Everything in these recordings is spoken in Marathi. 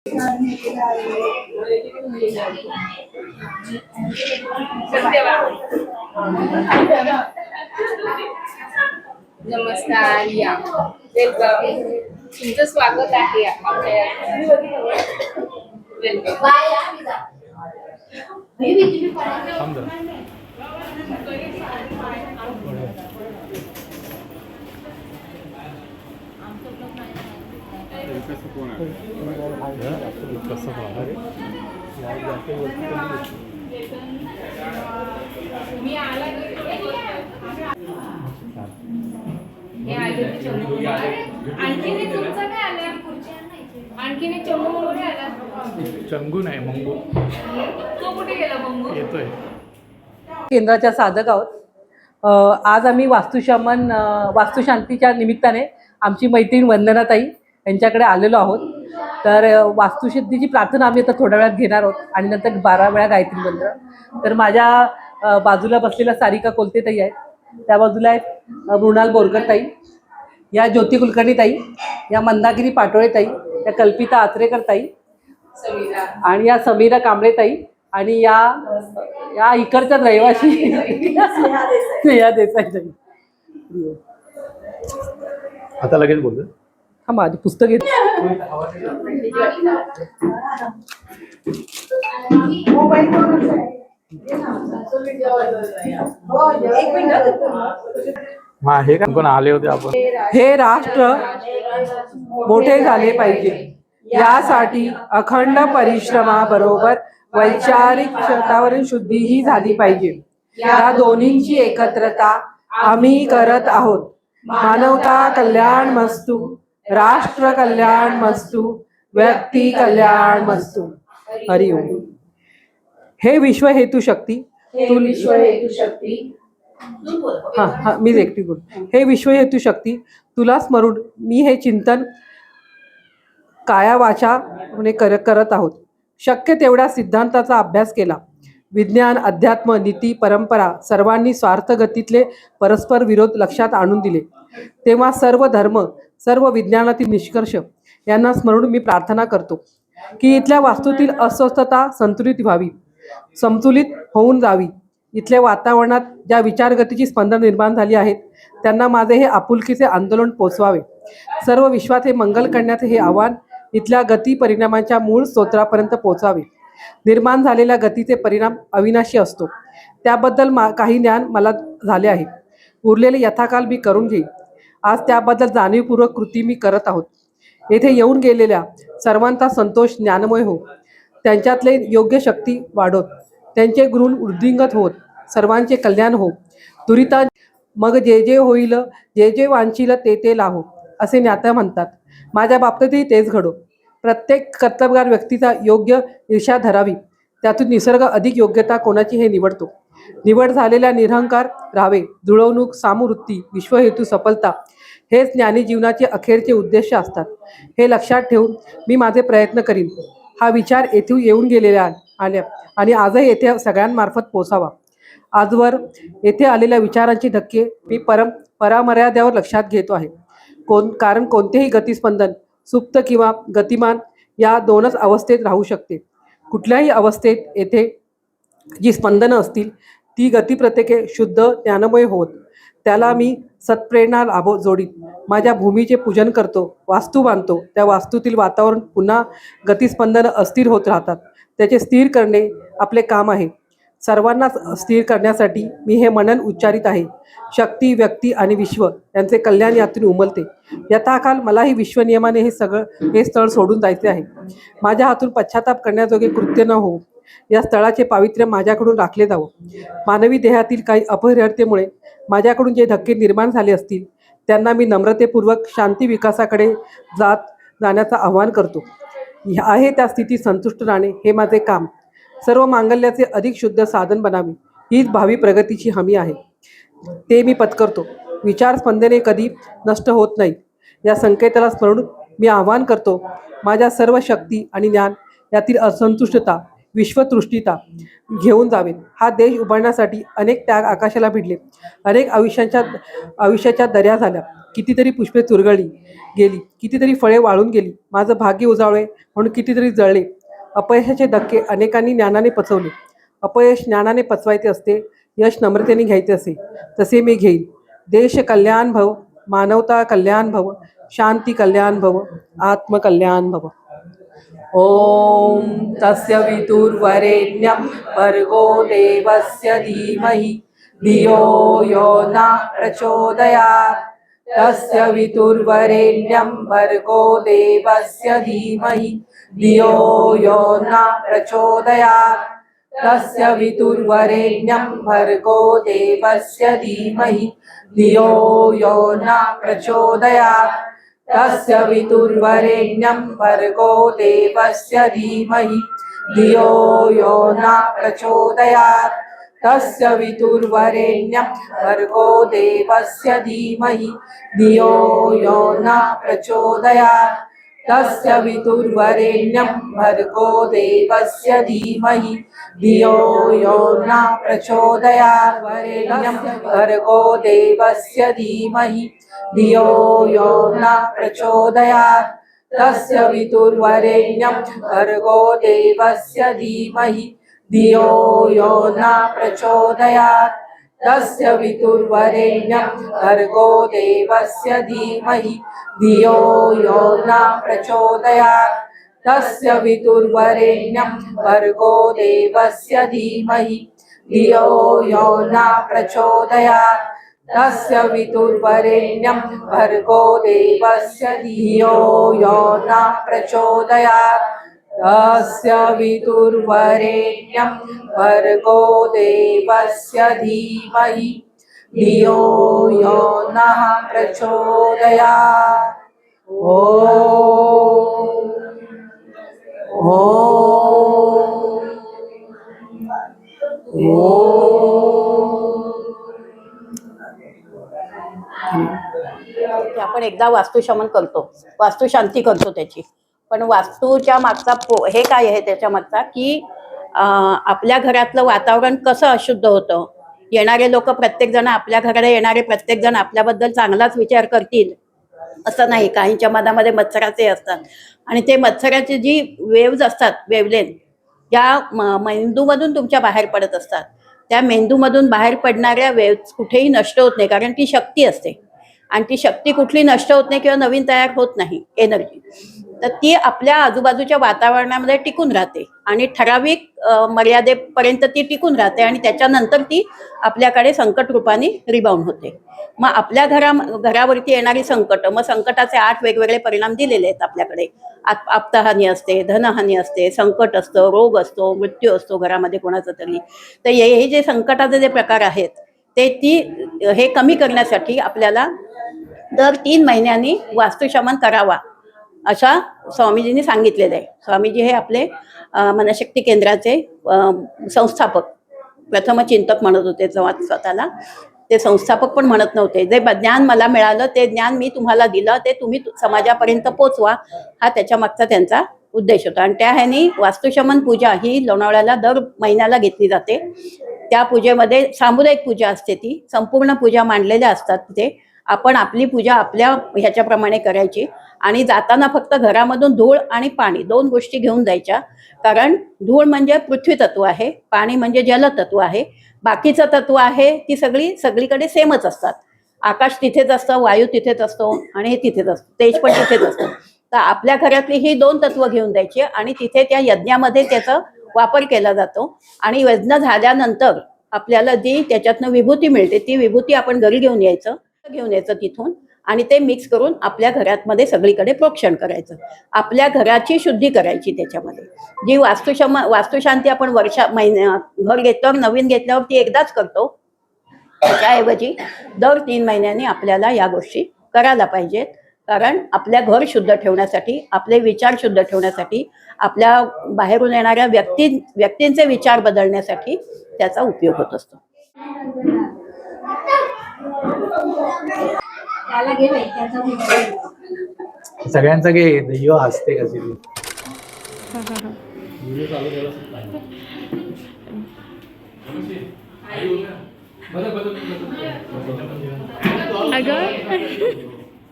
नमस्कार या वेलकम तुमचं स्वागत आहे आमच्या आणखीन एक चंगू म्हणून आला. चंगू नाही मंगू. तो कुठे गेला मंगू? येतोय. केंद्राच्या साधक आहोत. आज आम्ही वास्तुशांतीच्या निमित्ताने आमची मैत्रीण वंदनाताई यांच्याकडे आलेलो आहोत. तर वास्तुसिद्धीची प्रार्थना आम्ही आता थोड्या वेळात घेणार आहोत आणि नंतर 12 वेळा गायत्री मंत्र. तर माझ्या बाजूला बसलेल्या सारिका कोलतेताई आहेत, त्या बाजूला आहेत मृणाल बोरकरताई, या ज्योती कुलकर्णीताई, या मंदागिरी पाटोळेताई, या कल्पिता आचरेकरताई आणि या समीरा कांबळेताई आणि या इकडच्या रहिवाशी स्नेहा देसाईताई. आता लगेच बोलतो. हा माझी पुस्तक घेत. हे कोण आले होते आपण. हे राष्ट्र मोठे झाले पाहिजे यासाठी अखंड परिश्रमाबरोबर वैचारिक क्षमतावरील शुद्धीही झाली पाहिजे. या दोन्हींची एकत्रता आम्ही करत आहोत. मानवता कल्याण मस्तु, राष्ट्र कल्याण मस्तु, व्यक्ती कल्याण मस्तु. हरि ओम. हे विश्व हेतू शक्ती मीच एकटी बोल. हे विश्व हेतू शक्ती तुला स्मरून मी हे चिंतन काया वाचा करत आहोत. शक्य तेवढ्या सिद्धांताचा अभ्यास केला. विज्ञान, अध्यात्म, नीती, परंपरा सर्वांनी स्वार्थगतीतले परस्पर विरोध लक्षात आणून दिले. तेव्हा सर्व धर्म, सर्व विज्ञानातील निष्कर्ष यांना स्मरून मी प्रार्थना करतो की इथल्या वास्तूतील अस्वस्थता संतुलित होऊन जावी. इथल्या वातावरणात ज्या विचारगतीची स्पंदन निर्माण झाली आहेत त्यांना माझे हे आपुलकीचे आंदोलन पोचवावे. सर्व विश्वात हे मंगल करण्याचे हे आव्हान इथल्या गती परिणामांच्या मूळ स्तोत्रापर्यंत पोचावे. निर्माण झालेल्या गतीचे परिणाम अविनाशी असतो. त्याबद्दल काही ज्ञान मला झाले आहे. उरलेले यथाकाल मी करून घेईन. आज त्याबद्दल जाणीवपूर्वक कृती मी करत आहोत. येथे येऊन गेलेल्या सर्वांचा संतोष ज्ञानमय हो. त्यांच्यातले योग्य शक्ती वाढवत, त्यांचे गुण वृद्धिंगत होत, सर्वांचे कल्याण हो. दुरिता मग जे जे होईल, जे जे वांछील ते ते लाहो असे ज्ञाता म्हणतात. माझ्या बाबतीतही तेच घडो. प्रत्येक कर्तबगार व्यक्तीचा योग्य ईर्ष्या धरावी. त्यातून निसर्ग अधिक योग्यता कोणाची हे निवडतो. निवड झालेल्या निरहंकार राहावे. जुळवणूक, सामुवृत्ती, विश्वहेतू, सफलता हेच ज्ञानी जीवनाचे अखेरचे उद्देश असतात. हे लक्षात ठेवून मी माझे प्रयत्न करीन. हा विचार येथून येऊन गेलेल्या आल्या आणि आजही येथे सगळ्यांमार्फत पोचावा. आजवर येथे आलेल्या विचारांची धक्के मी परामर्यादेवर लक्षात घेतो आहे. कारण कोणतेही गतिस्पंदन सुप्त किंवा गतिमान या दोनच अवस्थेत राहू शकते. कुठल्याही अवस्थेत येथे जी स्पंदनं असतील ती गतिप्रत्येके शुद्ध ज्ञानमय होत. त्याला मी सत्प्रेरणा जोडीत माझ्या भूमीचे पूजन करतो, वास्तू बांधतो. त्या वास्तूतील वातावरण पुन्हा गतिस्पंदनं अस्थिर होत राहतात. त्याचे स्थिर करणे आपले काम आहे. सर्वांना स्थिर करण्यासाठी मी हे मनन उच्चारित आहे. शक्ती, व्यक्ती आणि विश्व यांचे कल्याण यातून उमलते. यथाकाल मलाही विश्वनियमाने हे स्थळ सोडून जायचे आहे. माझ्या हातून पश्चाताप करण्याजोगे कृत्य न हो. या स्थळाचे पावित्र्य माझ्याकडून राखले जावं. मानवी देहातील काही अपरिहार्यतेमुळे माझ्याकडून जे धक्के निर्माण झाले असतील त्यांना मी नम्रतेपूर्वक शांती विकासाकडे जाण्याचं आवाहन करतो. आहे त्या स्थितीत संतुष्ट राहणे हे माझे काम. सर्व मांगल्याचे अधिक शुद्ध साधन बनावे हीच भावी प्रगतीची हमी आहे. ते मी पत्करतो. विचार स्पंदने कधी नष्ट होत नाही या संकेताला स्मरून मी आवाहन करतो. माझ्या सर्व शक्ती आणि ज्ञान यातील असंतुष्टता, विश्वतृष्टीता घेऊन जावेत. हा देश उभारण्यासाठी अनेक त्याग आकाशाला भिडले. अनेक आयुष्याच्या दर्या झाल्या. कितीतरी पुष्पे चुरगळली गेली, कितीतरी फळे वाळून गेली. माझं भाग्य उजावळे म्हणून कितीतरी जळले. अपयशाचे धक्के अनेकांनी ज्ञानाने पचवले. अपयश ज्ञानाने पचवायचे असते, यश नम्रतेने घ्यायचे असे. तसे मी घेईन. देश कल्याण भव, मानवता कल्याण भव, शांती कल्याण भव, आत्मकल्याण भव. ओम तस्य विदुर्वरेण्यं भर्गो देवस्य धीमहि धियो यो न प्रचोदयात्. तस्य विदुर्वरेण्यं भर्गो देवस्य धीमहि धियो यो न प्रचोदयात्. तस्य विदुर्वरेण्यं भर्गो देवस्य धीमहि धियो यो न प्रचोदयात्. तस्य विदुर्वरेण्यं भर्गो देवस्य धीमहि धियो यो न प्रचोदयात्. तस्य विदुर्वरेण्यं भर्गो देवस्य धीमहि धियो यो न प्रचोदयात्. तस्य विदुर्वरेण्यं भर्गो देवस्य धीमहि धियो यो न प्रचोदयात्. वरेण्यं भर्गो देवस्य धीमहि धियो यो न प्रचोदयात्. तस्य विदुर्वरेण्यं भर्गो देवस्य धीमहि धियो यो न प्रचोदयात्. तस्य विदुर्वरेण्यं भर्गो देवस्य धीमहि धियो यो न प्रचोदयात्. तस्य विदुर्वरेण्यं भर्गो देवस्य धीमहि धियो यो न प्रचोदयात्. तस्य विदुर्वरेण्यं भर्गो देवस्य धियो यो न प्रचोदयात्. तस्य विदुर्वरेण्यं भर्गो देवस्य धीमहि धियो यो नः प्रचोदयात्. ओम की आपण एकदा वास्तुशमन करतो, वास्तुशांती करतो त्याची. पण वास्तूच्या मागचा हे काय आहे त्याच्या मागचा की आपल्या घरातलं वातावरण कसं अशुद्ध होतं. येणारे लोक प्रत्येकजण आपल्या घराला येणारे प्रत्येकजण आपल्याबद्दल चांगलाच विचार करतील असं नाही. काहींच्या मनामध्ये मत्सराचे असतात आणि ते मत्सराची जी वेव्ज असतात, वेवलेन ज्या मेंदूमधून तुमच्या बाहेर पडत असतात, त्या मेंदूमधून बाहेर पडणाऱ्या वेव्ज कुठेही नष्ट होत नाही, कारण ती शक्ती असते आणि ती शक्ती कुठली नष्ट होत नाही किंवा नवीन तयार होत नाही एनर्जी. तर ती आपल्या आजूबाजूच्या वातावरणामध्ये टिकून राहते आणि ठराविक मर्यादेपर्यंत ती टिकून राहते आणि त्याच्यानंतर ती आपल्याकडे संकट रूपाने रिबाउंड होते. मग आपल्या घरावरती येणारी संकट, मग संकटाचे 8 वेगवेगळे परिणाम दिलेले आहेत आपल्याकडे. आपत्तहानी असते, धनहानी असते, संकट असतं, रोग असतो, मृत्यू असतो घरामध्ये कोणाचा तरी. तर हे जे संकटाचे जे प्रकार आहेत ते हे कमी करण्यासाठी आपल्याला दर 3 महिन्यांनी वास्तुशमन करावा अशा स्वामीजींनी सांगितलेलं आहे. स्वामीजी हे आपले मनशक्ती केंद्राचे संस्थापक, प्रथम चिंतक म्हणत होते स्वतःला. ते संस्थापक पण म्हणत नव्हते. जे ज्ञान मला मिळालं ते ज्ञान मी तुम्हाला दिलं, ते तुम्ही समाजापर्यंत पोचवा, हा त्याच्या मागचा त्यांचा उद्देश होता. आणि त्या ह्यानी वास्तुशमन पूजा ही लोणावळ्याला दर महिन्याला घेतली जाते. त्या पूजेमध्ये सामुदायिक पूजा असते, ती संपूर्ण पूजा मांडलेल्या असतात तिथे. आपण आपली पूजा आपल्या ह्याच्याप्रमाणे करायची आणि जाताना फक्त घरामधून धूळ आणि पाणी 2 गोष्टी घेऊन जायच्या. कारण धूळ म्हणजे पृथ्वी तत्व आहे, पाणी म्हणजे जलतत्व आहे, बाकीचं तत्व आहे ती सगळीकडे सेमच असतात. आकाश तिथेच असतं, वायू तिथेच असतो आणि हे तिथेच असतं, तेज पण तिथेच असतं. तर आपल्या घरातली ही 2 तत्व घेऊन जायची आणि तिथे त्या यज्ञामध्ये त्याचा वापर केला जातो. आणि यज्ञ झाल्यानंतर आपल्याला जी त्याच्यातनं विभूती मिळते ती विभूती आपण घरी घेऊन यायचं तिथून आणि ते मिक्स करून आपल्या घरामध्ये सगळीकडे प्रोक्षण करायचं. आपल्या घराची शुद्धी करायची. त्याच्यामध्ये जी वास्तुशांती आपण घर घेतल्यावर, नवीन घेतल्यावर ती एकदाच करतो, त्याच्याऐवजी दर 3 महिन्यांनी आपल्याला या गोष्टी करायला पाहिजेत. कारण आपल्या घर शुद्ध ठेवण्यासाठी, आपले विचार शुद्ध ठेवण्यासाठी, आपल्या बाहेरून येणाऱ्या व्यक्तींचे विचार बदलण्यासाठी त्याचा उपयोग होत असतो. सगळ्यांचा घे, दैव हसते कशी. अगं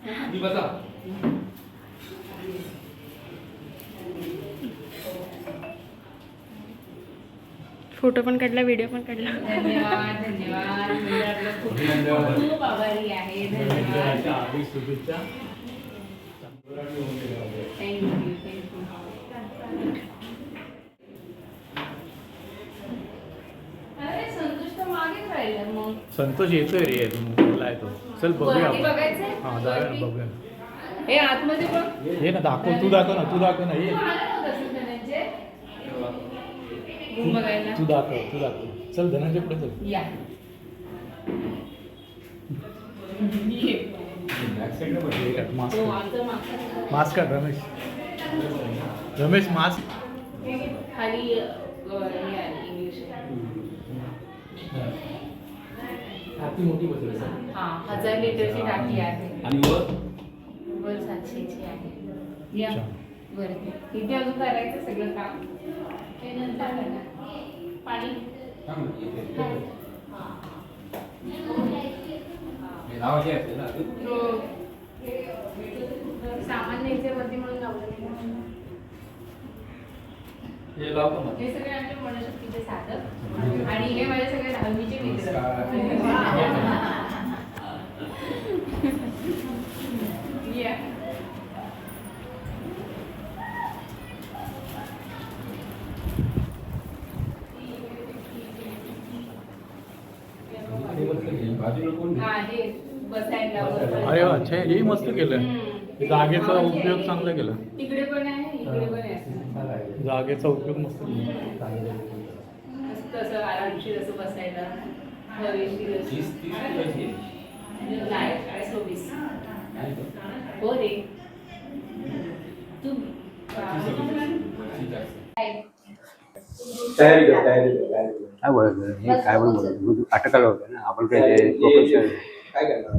फोटो पण काढला, व्हिडिओ पण काढला. धन्यवाद धन्यवाद. म्हणजे आपलं खूप खूप आभारी आहे. धन्यवाद. Thank you thank you. अरे संतोष तर मागेच राहिला मग. संतोष येतोय रे, मुंबईला येतो. चल बघूया वरती आपण. बघायचंय? हा जाऊया ना, बघूया. हे आतमध्ये बघ. ये ना, तू दाखव ना ये. तू आला नव्हतास ना धनंजय? रूम बघायला. तू दाखव. चल धनंजय पुढे चल. या. ये. मास्क हो, आमचं मागचं. मास्क काढ रमेश मास्क. खाली हे आहे, इंग्लिश आहे. मोठी बसेल. हा 1000 लिटरची टाकी आहे. आणि वर 700 ची आहे. या वरती इथे अजून करायचं सगळं काम. ते नंतर करणार. पाणी हो. सामान न्यायचे वरती म्हणून लावलं. हे सगळे आमचे मनशक्तीचे साधक आणि हे माझे सगळे 10वीचे मित्र. या. हा हे बसायला वगैरे. अरे वा, अच्छा हे मस्त केलंय. जागेचा उपयोग चांगला केला. तिकडे पण आहे, इकडे पण आहे. जागेचा उपयोग मस्त केला. मस्त असं आरामशीर असं बसायला. हवेशीर असं. नाही 24. हो रे. तू तयारी काय बोलायचं हे काय पण बोलायचं अटकाला होतं ना आपण काय प्रोफेशनल काय करणार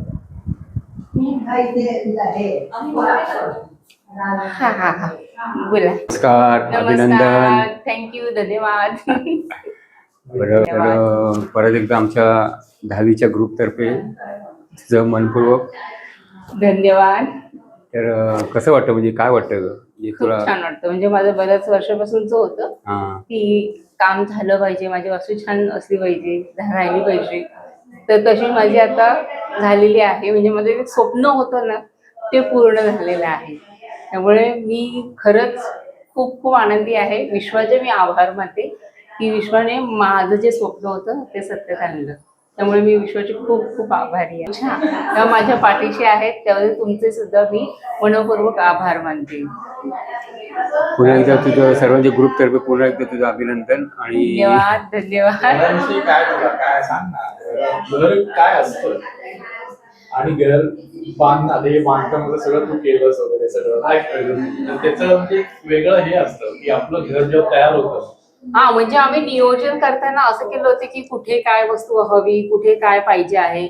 हा हा हा बोला. नमस्कार अभिनंदन. थँक्यू धन्यवाद. बरं तर परत एकदा आमच्या 10वीच्या ग्रुपतर्फे तुझं मनपूर्वक धन्यवाद. तर कसं वाटतं म्हणजे काय वाटतं म्हणजे खूप तुला छान वाटतं. म्हणजे माझं बऱ्याच वर्षापासूनच होतं हां की काम झालं पाहिजे, माझी वास्तू छान असली पाहिजे, राहिली पाहिजे. तर तशी माझी आता झालेली आहे. म्हणजे माझं एक स्वप्न होतं ना ते पूर्ण झालेलं आहे. त्यामुळे मी खरंच खूप खूप आनंदी आहे. विश्वाचे मी आभार मानते की विश्वाने माझं जे स्वप्न होतं ते सत्यात आणलं. त्यामुळे मी विश्वाची खूप खूप आभारी आहे. त्या माझ्या पाठीशी आहेत, त्यामुळे तुमचे सुद्धा मी मनपूर्वक आभार मानते. पुन्हा एकदा तुझं सर्वांच्या ग्रुपतर्फे पुन्हा एकदा तुझं अभिनंदन आणि धन्यवाद धन्यवाद. काय सांग ना, घर काय असतं आणि घर बांधणार हे बांधकामाचं सगळं तू केलंस वगैरे सगळं काय कळलं त्याचं म्हणजे वेगळं हे असतं की आपलं घर जेव्हा तयार होतं. हा म्हणजे आम्ही नियोजन करताना असं केलं होतं की कुठे काय वस्तू हवी, कुठे काय पाहिजे आहे.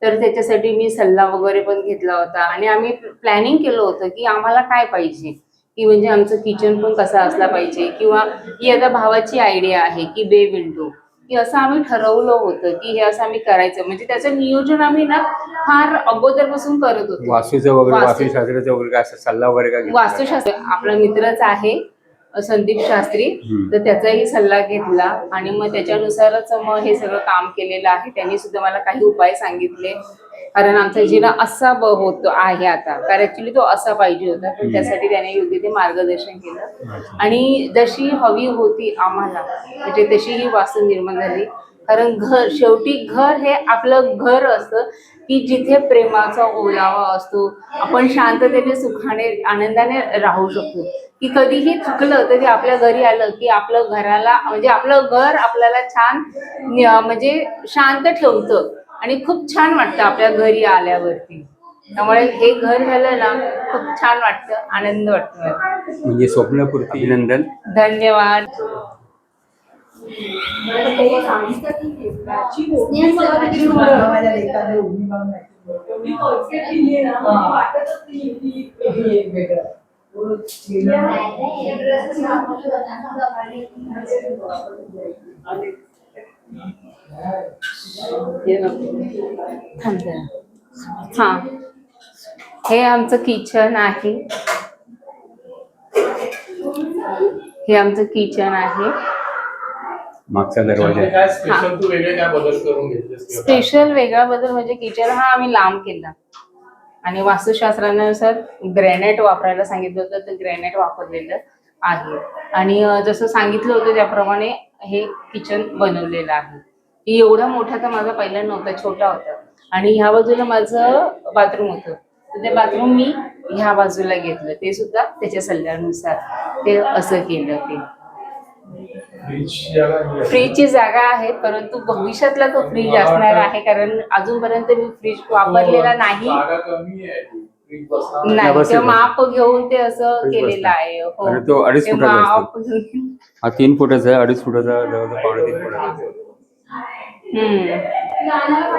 तर त्याच्यासाठी मी सल्ला वगैरे पण घेतला होता आणि आम्ही प्लॅनिंग केलं होतं की आम्हाला काय पाहिजे, की म्हणजे आमचं किचन पण कसं असला पाहिजे किंवा ही आता भावाची आयडिया आहे की बे विंडो, की असं आम्ही ठरवलं होतं की हे असं आम्ही करायचं. म्हणजे त्याचं नियोजन आम्ही ना फार अगोदरपासून करत होतो. वास्तूचं वगैरे वास्तुशास्त्राचं वगैरे काय असं सल्ला वगैरे काय घेतला? वास्तुशास्त्र आपला मित्रच आहे संदीप शास्त्री, तर त्याचाही सल्ला घेतला आणि मग त्याच्यानुसारच मग हे सगळं काम केलेलं आहे. त्यांनी सुद्धा मला काही उपाय सांगितले. कारण आमचा जिना असा होतो आहे आता, कारण ऍक्च्युली तो असा पाहिजे होता, पण त्यासाठी त्याने योग्य ते मार्गदर्शन केलं आणि जशी हवी होती आम्हाला म्हणजे तशी ही वास्तू निर्माण झाली. कारण घर शेवटी घर हे आपलं घर असतं की जिथे प्रेमाचा ओलावा असतो, आपण शांततेने सुखाने आनंदाने राहू शकतो. की कधीही थकलं तरी आपल्या घरी आलं की आपलं घराला म्हणजे आपलं घर आपल्याला छान म्हणजे शांत ठेवतं आणि खूप छान वाटतं आपल्या घरी आल्यावरती. त्यामुळे हे घर झालं ना खूप छान वाटतं, आनंद वाटतो. म्हणजे स्वप्नपूर्ती अभिनंदन. धन्यवाद. थांब जरा. हा हे आमचं किचन आहे. हे आमचं किचन आहे. मागचा दरवाजा त्याच्यामध्ये आहे. काय स्पेशल तू वेगळे काय बदल करून घेतलेस किंवा काय? स्पेशल वेगळा बदल म्हणजे किचन हा आम्ही लांब केला आणि वास्तुशास्त्रानुसार ग्रॅनाइट वापरायला सांगितलं होतं तर ग्रॅनाइट वापरलेलं आहे. आणि जसं सांगितलं होतं त्याप्रमाणे हे किचन बनवलेलं आहे. की एवढा मोठा तर माझा पहिला नव्हता, छोटा होता. आणि ह्या बाजूला माझं बाथरूम होतं, तर ते बाथरूम मी ह्या बाजूला घेतलं, ते सुद्धा त्याच्या सल्ल्यानुसार ते असं केलं. ते फ्रीजची जागा ही आहे. फ्रीजची जागा आहे, परंतु भविष्यातला तो फ्रीज असणार आहे, कारण अजूनपर्यंत मी फ्रीज वापरलेला नाही. जागा कमी आहे ती. फ्रीज बसणार नाही, बसेल, ते बसेल. माप घेऊन ते असं फ्रीज केलेलं बसणार. आहे. हो, आणि तो 2.5 ते फुटाचा माप असतो. घेऊन. हा 3 फुटाचा आहे, 2.5 फुटाचा, जवळजवळ 3.5 फुटाचा. हम्म.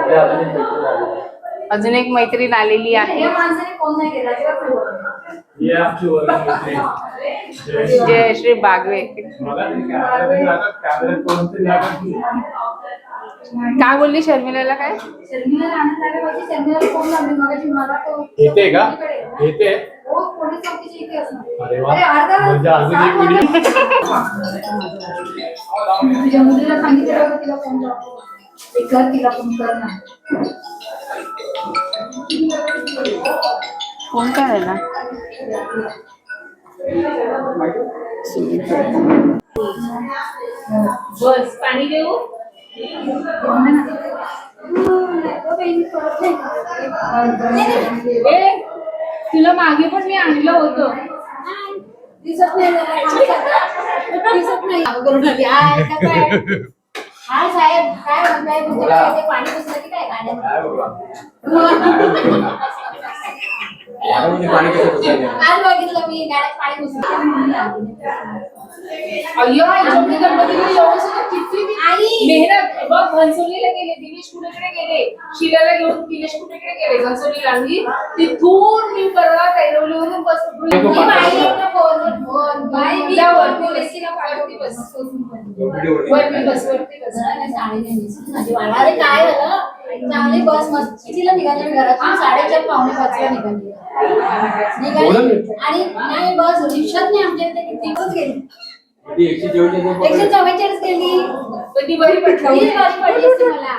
ते अजून एक मैत्रीण आली. अजून एक मैत्रीण आलेली आहे, ही आमची वर्ग मैत्रीण. जयश्री बागवे. मला तरी कॅमेऱ्यात जागा, कॅमेऱ्यात कोणती जागा नाही. काय बोलली शर्मिलाला? काय येते का? येते? अरे वा, म्हणजे अजून एक व्हिडिओ. तुझ्या मुलीला सांगितलं होतं तिला फोन लाव. ते कर, तिला फोन कर ना. कोण करायला? बस पाणी देऊ? ए, तुला मागे पण मी आणलं होतं. दिसत नाही दिसत नाही. करून आली. हाय, काय? हाय साहेब, काय म्हणताय? तुमच्या इथे पाणी बसलं की काय गाण्यामध्ये? काय बाबा? आज बघितलं मी गाण्यात पाणी बसलं. अय्यो, आईच्या गणपतीला एवढं सगळं किती मेहनत. बघ, घनसोलीला गेले, दिनेश कुठेकडे गेले, शिलाला घेऊन दिनेश कुठेकडे गेले, घनसोलीला. आणि तिथून मी परवा तैरवलीवरून बस पकडून ही इथे बाई आली. आहे ना फोन. बाई, मी जा फोन वरती बोलते बस. तिला पाठवते बस. वरती बस, वरती बस. साडी नाही नेसली माझी वाला. अरे काय झालं? चांगली बस मस्त. कितीला निघाली मी घरातून? 4:30 पावणे 5ला निघाली. आणि नाही बस रिक्षात नाही, आमच्या इथे किती बस गेली. 144 गेली. पण ती बरी ती पटली. बस पडली असती मला.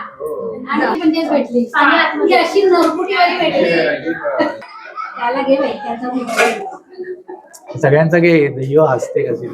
आणि पण तेच भेटली. ती अशी नरकुटीवाली भेटली. त्याला घे बाई, त्याचा भेटली. सगळ्यांचा घे, ह्यो हसते कशी.